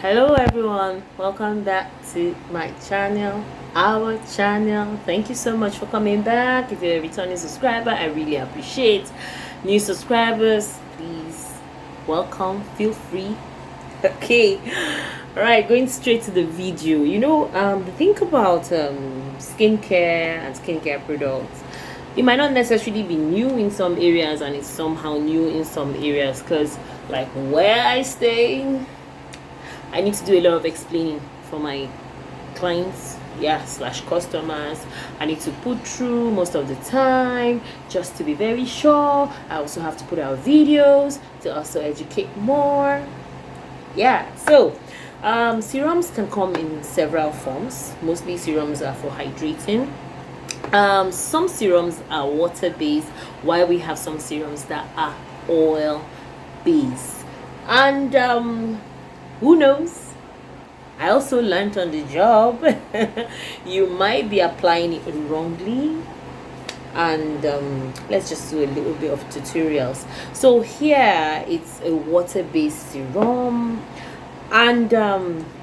Hello everyone, welcome back to my channel, our channel. Thank you so much for coming back. If you're a returning subscriber, I really appreciate. New subscribers, please welcome, feel free. Okay, all right, going straight to the video. The thing about skincare and skincare products, it might not necessarily be new in some areas and it's somehow new in some areas, because like where I stay, I need to do a lot of explaining for my clients, slash customers. I need to put through most of the time just to be very sure. I also have to put out videos to also educate more. So serums can come in several forms. Mostly serums are for hydrating. Some serums are water based, while we have some serums that are oil based. And who knows, I also learned on the job. You might be applying it wrongly, and let's just do a little bit of tutorials. So here it's a water-based serum, and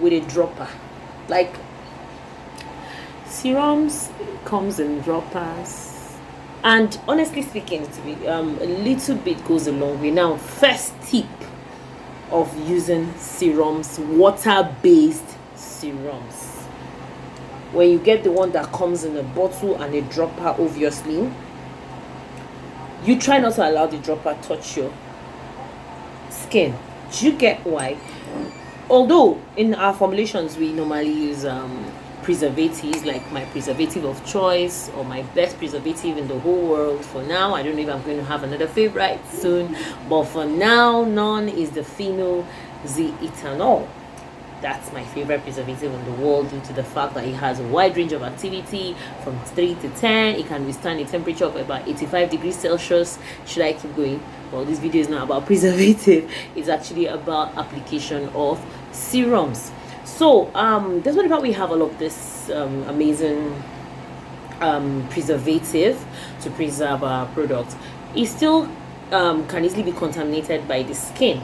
with a dropper. Like, serums comes in droppers, and honestly speaking, to be a little bit goes a long way. Now, first tip of using serums, water-based serums: when you get the one that comes in a bottle and a dropper, obviously you try not to allow the dropper touch your skin. Do you get why? Although in our formulations we normally use preservatives, like my preservative of choice or my best preservative in the whole world. For now, I don't know if I'm going to have another favorite soon, but for now, none is the phenol ethanol. That's my favorite preservative in the world, due to the fact that it has a wide range of activity from 3 to 10. It can withstand a temperature of about 85 degrees Celsius. Should I keep going? Well, this video is not about preservative. It's actually about application of serums. So that's whenever we have all of this amazing preservative to preserve our product, it still can easily be contaminated by the skin.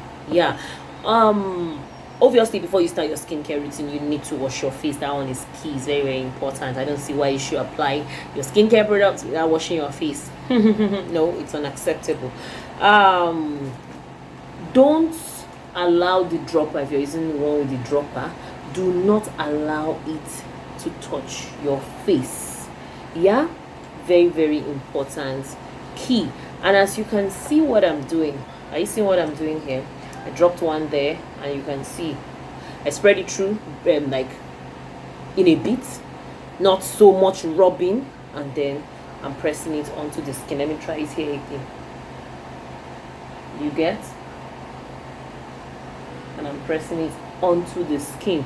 Obviously, before you start your skincare routine, you need to wash your face. That one is key. It's very, very important. I don't see why you should apply your skincare products without washing your face. No, it's unacceptable. Don't allow the dropper, if you're using the one with the dropper, do not allow it to touch your face. Very, very important, key. And as you can see what I'm doing, are you seeing what I'm doing here? I dropped one there, and you can see I spread it through like in a bit, not so much rubbing, and then I'm pressing it onto the skin. Let me try it here again. You get? And I'm pressing it onto the skin.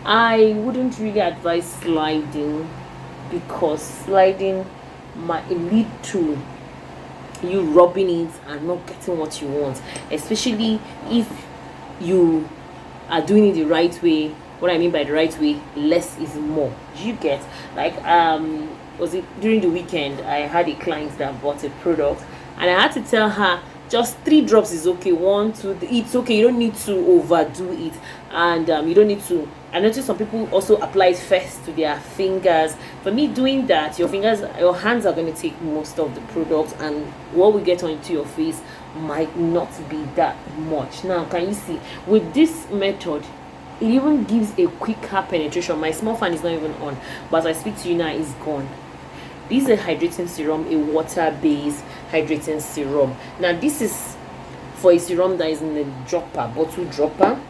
I wouldn't really advise sliding, because sliding might lead to you rubbing it and not getting what you want, especially if you are doing it the right way. What I mean by the right way, less is more. You get? Like, was it during the weekend, I had a client that bought a product, and I had to tell her just 3 drops is okay. 1, 2, it's okay. You don't need to overdo it, and you don't need to. I noticed some people also apply it first to their fingers. For me, doing that, your hands are going to take most of the product, and what we get onto your face might not be that much. Now, can you see with this method, it even gives a quicker penetration. My small fan is not even on, but as I speak to you now, it's gone. This is a hydrating serum, a water-based hydrating serum. Now, this is for a serum that is in a dropper, bottle dropper.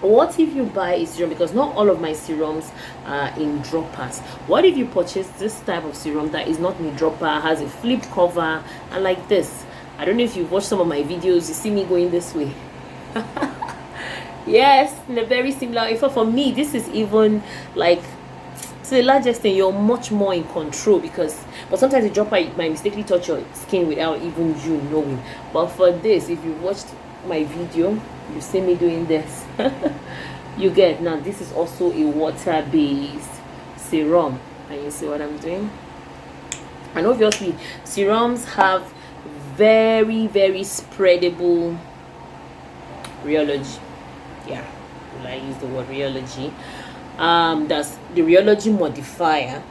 What if you buy a serum, because not all of my serums are in droppers? What if you purchase this type of serum that is not in a dropper, has a flip cover, and like this? I don't know if you've watched some of my videos, you see me going this way. Yes, in a very similar. In fact, for me, this is even like, to the largest thing, you're much more in control, but sometimes the dropper might mistakenly touch your skin without even you knowing. But for this, if you watched my video, you see me doing this. You get? Now, this is also a water-based serum. Can you see what I'm doing? And obviously, serums have very, very spreadable rheology. will I use the word rheology? That's the rheology modifier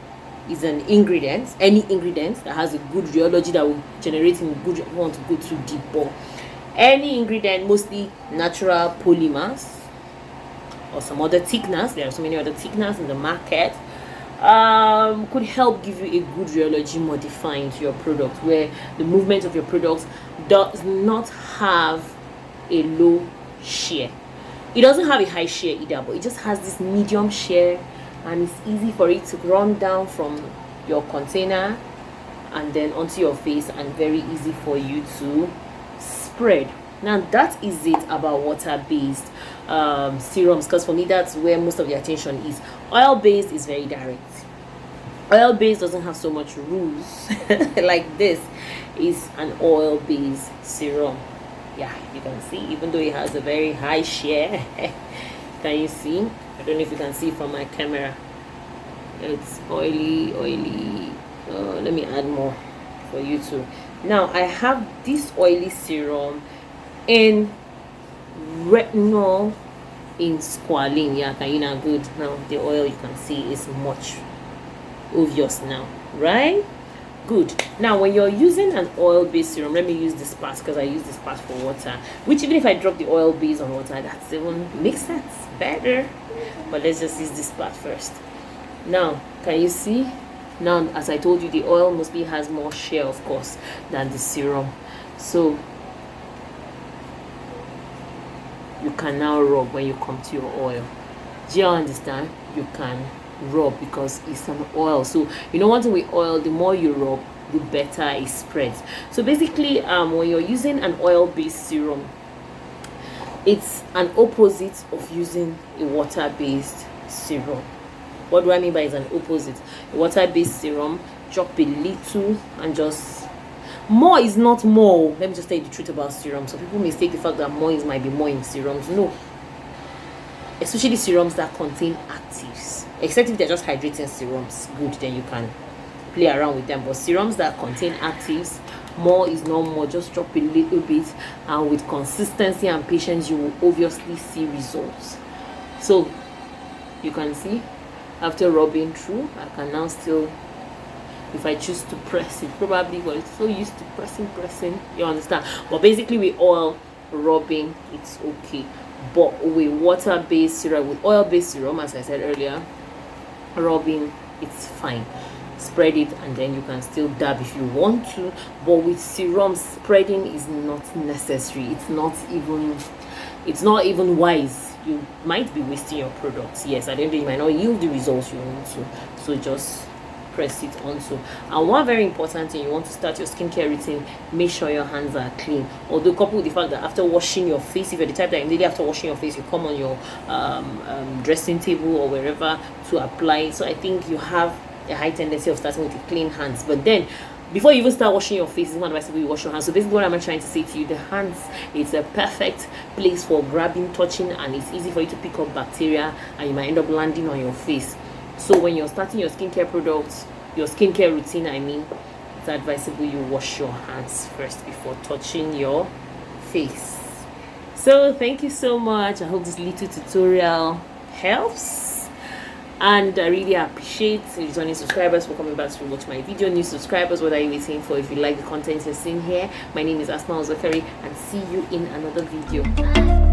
is an ingredient, any ingredient that has a good rheology that will generate in good. I don't want to go too deep, but any ingredient, mostly natural polymers or some other thickeners. There are so many other thickeners in the market. Could help give you a good rheology modifying to your product, where the movement of your product does not have a low shear. It doesn't have a high shear either, but it just has this medium shear, and it's easy for it to run down from your container and then onto your face, and very easy for you to spread. Now that is it about water-based serums, because for me that's where most of the attention is. Oil-based is very direct. Oil-based doesn't have so much rules. Like this is an oil-based serum. Yeah, you can see, even though it has a very high shear. Can you see? I don't know if you can see from my camera. It's oily. Let me add more for you too. Now I have this oily serum in retinol in squalene. Yeah, can you now good? Now the oil you can see is much obvious now, right? Good. Now when you're using an oil-based serum, let me use this part because I use this part for water, which even if I drop the oil base on water, that's even makes sense better. But let's just use this part first. Now can you see? Now, as I told you, the oil mostly has more shear, of course, than the serum. So you can now rub when you come to your oil. Do you understand? You can rub because it's an oil. So you know, one thing with oil, the more you rub, the better it spreads. So basically, when you're using an oil-based serum, it's an opposite of using a water-based serum. What do I mean by it's an opposite? A water-based serum, drop a little and just more is not more. Let me just tell you the truth about serums. So people mistake the fact that more is might be more in serums. No, especially serums that contain actives, except if they're just hydrating serums, good, then you can play around with them. But serums that contain actives, more is not more. Just drop a little bit, and with consistency and patience, you will obviously see results. So you can see, after rubbing through, I can now still, if I choose to press it, probably, well, it's so used to pressing, you understand. But basically with oil rubbing, it's okay. But with water-based serum, with oil-based serum, as I said earlier, rubbing, it's fine. Spread it and then you can still dab if you want to. But with serum, spreading is not necessary. It's not even wise. You might be wasting your products. Yes, at the end of the day, you might not yield the results you want to. So just press it onto. And one very important thing, you want to start your skincare routine, make sure your hands are clean. Although coupled with the fact that after washing your face, if you're the type that immediately after washing your face you come on your dressing table or wherever to apply it, so I think you have a high tendency of starting with clean hands. But then before you even start washing your face, it's not advisable you wash your hands. So basically what I'm trying to say to you, the hands is a perfect place for grabbing, touching, and it's easy for you to pick up bacteria and you might end up landing on your face. So when you're starting your skincare products, your skincare routine, I mean, it's advisable you wash your hands first before touching your face. So thank you so much. I hope this little tutorial helps. And I really appreciate returning subscribers for coming back to watch my video. New subscribers, what are you waiting for? If you like the content you're seeing here, my name is Serums Are, and see you in another video. Bye.